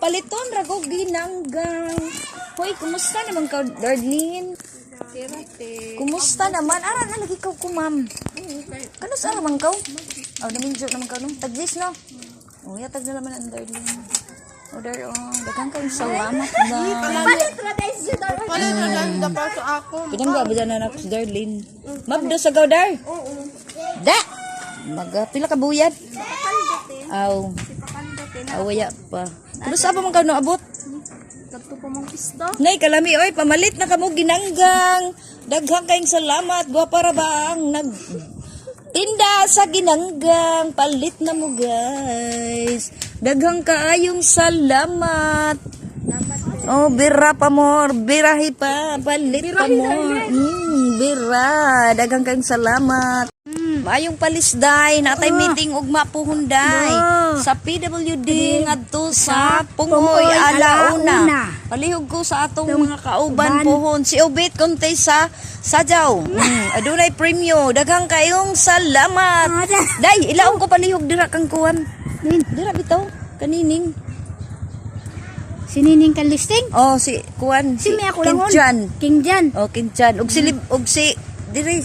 paliton ra ko ginanggang. Hoy, kumusta naman ka, Darlene? Kumusta naman? Ara na lagi ka ko, ma'am. Ano sa naman ka? Oh, naminjo naman ka nung taglis no. Oh, yatag na naman ang Darlene. Order daghang kayong salamat na. Palit ra dapat ako. Pinangga ba dyan anak si Darlene? Mabdo sa gaw, Dar? Oo. Da! Pila ka buyad? Aw. Awaya pa. Ano sa pa man ka no abot? Kadto pa mong pista. Nay, kalami, oy, pamalit na kamo ginanggang. Daghang kayong salamat. Gwa para ba ang tinda sa ginanggang. Palit na mo, guys. Daghang kaayong salamat. Oh, bira pa more. Birahi pa. Palit pa more. Bira. Daghang kayong salamat. Mayong palisday, natay meeting ug mapuhunday sa PWD ngadto sa Pungoy alauna. Palihog ko sa atong mga kauban pohon si Obit konte sa Sajaw. Adunay premyo, daghang kayong salamat. Day, ilaong ko palihog dira kang kuwan. Dira bitaw kanining. Sinining kan listing? Oh, si kuwan Si Mia Kulangon. King Jan. King Jan. Oh, King Jan. Og si diri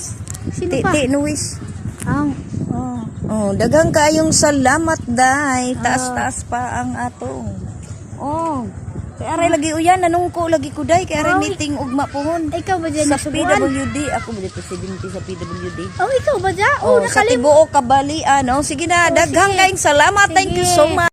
Sino pa? Nuwis. Ang. Oh, daghang kayong salamat, day. Taas-taas pa ang atong. Oh. Kaya aray lagi uyan, nanungko lagi ko, day. Kaya aray meeting ugma pohon. Ikaw ba dyan Sa nasubuan? PWD. Ako ba dito presidente sa PWD? Oh, ikaw ba dyan? Oh, Oh, sa nakalim. Tibuok Kabalian. Oh, sige na. Daghang sige. kayong salamat. Thank you so much.